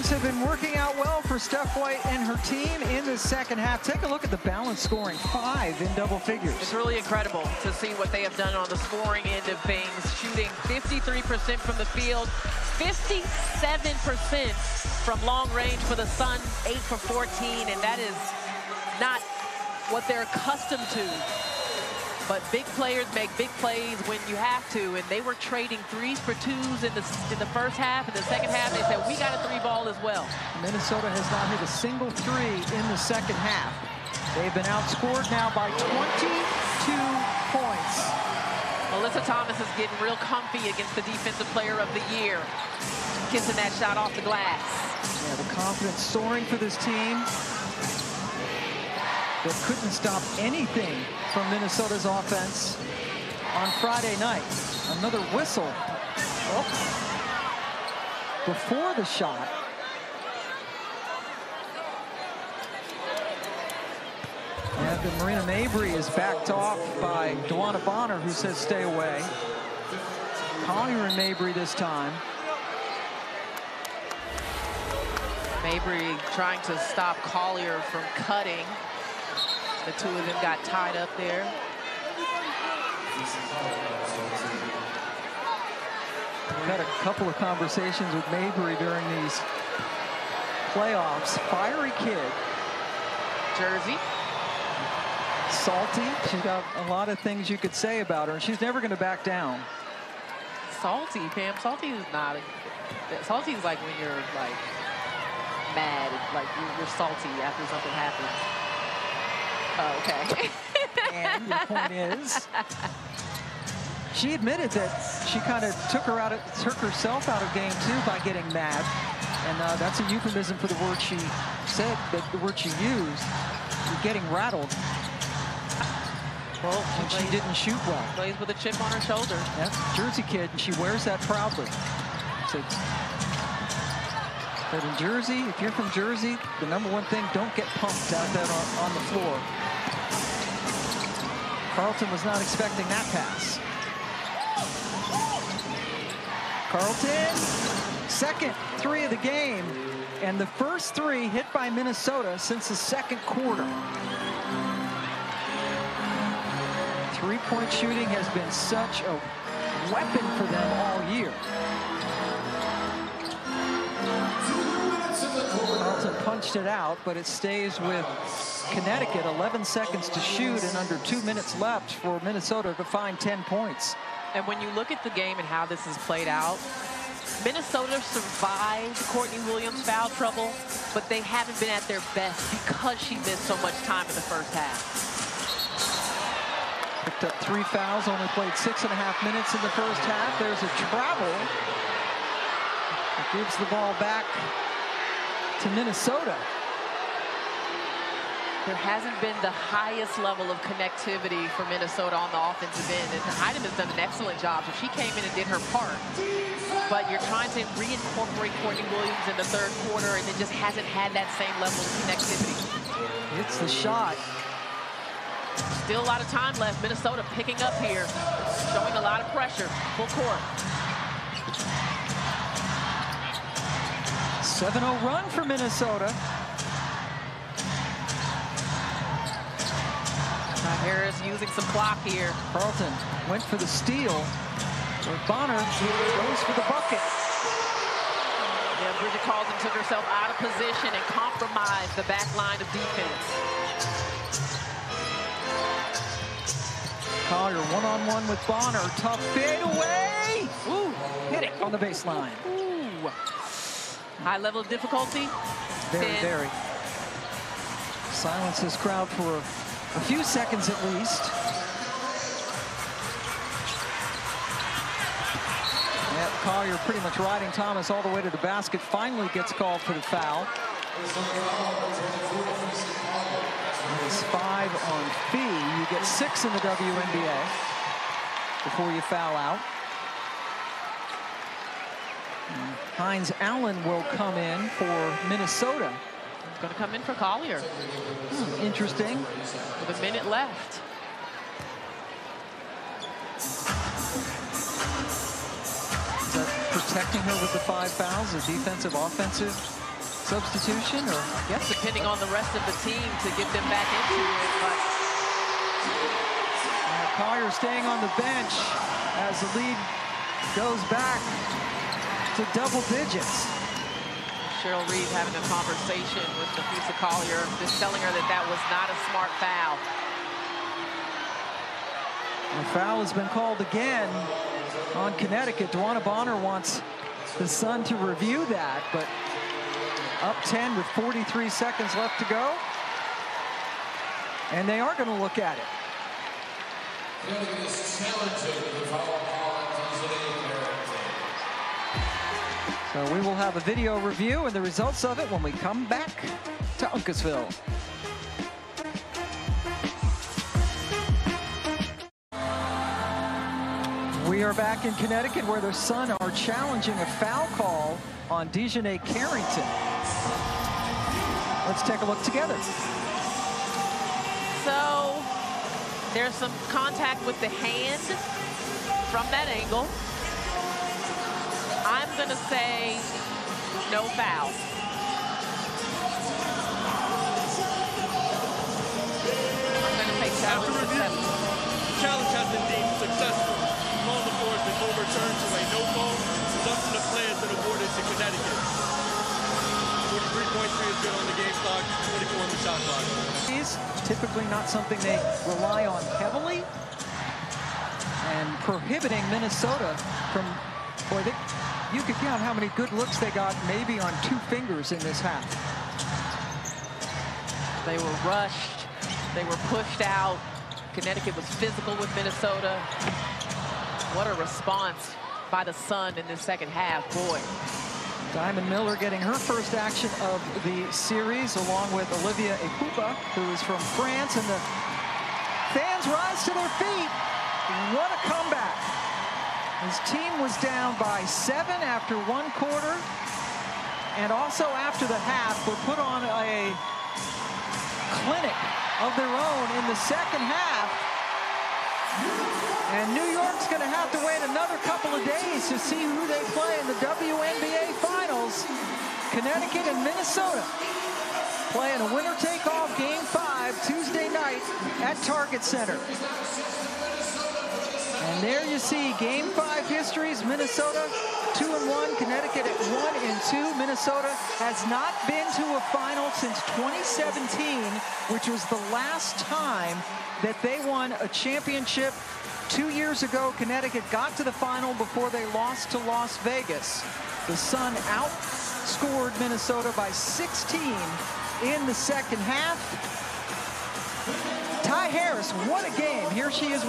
Things have been working out well for Steph White and her team in the second half. Take a look at the balance scoring, 5 in double figures. It's really incredible to see what they have done on the scoring end of things, shooting 53% from the field, 57% from long range for the Sun, 8 for 14, and that is not what they're accustomed to. But big players make big plays when you have to, and they were trading 3s for 2s in the first half. In the second half, they said, we got a 3-ball as well. Minnesota has not hit a single 3 in the second half. They've been outscored now by 22 points. Melissa Thomas is getting real comfy against the Defensive Player of the Year, kissing that shot off the glass. Yeah, the confidence soaring for this team that couldn't stop anything from Minnesota's offense on Friday night. Another whistle before the shot. And Marina Mabry is backed off by Dwana Bonner, who says stay away. Collier and Mabry this time. Mabry trying to stop Collier from cutting. The two of them got tied up there. We've had a couple of conversations with Mabry during these playoffs. Fiery kid. Jersey. Salty. She's got a lot of things you could say about her, and she's never going to back down. Salty, Pam. Salty is not salty is like when you're like mad, like you're salty after something happens. Oh, okay. And your point is, she admitted that she kind of took herself out of game two by getting mad, and that's a euphemism for the word she said, the word she used. You're getting rattled. Well, and she didn't shoot well. Plays with a chip on her shoulder. Yep, Jersey kid, and she wears that proudly. So, but in Jersey, if you're from Jersey, the number one thing, don't get pumped out there on the floor. Carlton was not expecting that pass. Carlton, second 3 of the game, and the first 3 hit by Minnesota since the second quarter. 3-point shooting has been such a weapon for them all year. Carlton punched it out, but it stays with Connecticut. 11 seconds to shoot and under 2 minutes left for Minnesota to find 10 points. And when you look at the game and how this has played out, Minnesota survived Courtney Williams' foul trouble, but they haven't been at their best because she missed so much time in the first half. Picked up 3 fouls, only played 6.5 minutes in the first half. There's a travel. It gives the ball back to Minnesota. There hasn't been the highest level of connectivity for Minnesota on the offensive end, and Hyden has done an excellent job. So she came in and did her part. But you're trying to reincorporate Courtney Williams in the third quarter, and it just hasn't had that same level of connectivity. It's the shot. Still a lot of time left. Minnesota picking up here, showing a lot of pressure. Full court. 7-0 run for Minnesota. Harris using some clock here. Carlton went for the steal. Bonner goes for the bucket. Yeah, Bridget Carlton took herself out of position and compromised the back line of defense. Collier one-on-one with Bonner. Tough fadeaway. Ooh, hit it on the baseline. Ooh. High level of difficulty. Very. Silence this crowd for a few seconds at least. Yeah, Collier pretty much riding Thomas all the way to the basket. Finally gets called for the foul. It's 5 on fee. You get 6 in the WNBA before you foul out. And Hines Allen will come in for Minnesota. He's going to come in for Collier. Interesting. With a minute left. Is that protecting her with the 5 fouls, the defensive, offensive substitution, or yes, depending on the rest of the team to get them back into it. But Collier staying on the bench as the lead goes back to double digits. Cheryl Reed having a conversation with Nafisa Collier, just telling her that that was not a smart foul. The foul has been called again on Connecticut. Dwana Bonner wants the Sun to review that, but up 10 with 43 seconds left to go. And they are going to look at it. So we will have a video review and the results of it when we come back to Uncasville. We are back in Connecticut where the Sun are challenging a foul call on Dejanay Carrington. Let's take a look together. So there's some contact with the hand from that angle. I'm going to say no foul. I'm going to take challenge to 7. Challenge has been deemed successful. Call the floor has been overturned to a no call. Resumption of play has been awarded to Connecticut. 43.3 is good on the game clock, 24 on the shot clock. Typically not something they rely on heavily, and prohibiting Minnesota from, boy, you could count how many good looks they got maybe on 2 fingers in this half. They were rushed. They were pushed out. Connecticut was physical with Minnesota. What a response by the Sun in this second half, boy. Diamond Miller getting her first action of the series, along with Olivia Epupa, who is from France, and the fans rise to their feet. What a comeback. His team was down by 7 after 1 quarter, and also after the half were put on a clinic of their own in the second half. And New York's going to have to wait another couple of days to see who they play in the WNBA Finals. Connecticut and Minnesota playing a winner-take-all Game 5 Tuesday night at Target Center. And there you see Game 5 histories. Minnesota 2-1, Connecticut at 1-2. Minnesota has not been to a final since 2017, which was the last time that they won a championship. 2 years ago, Connecticut got to the final before they lost to Las Vegas. The Sun outscored Minnesota by 16 in the second half. Ty Harris, what a game. Here she is with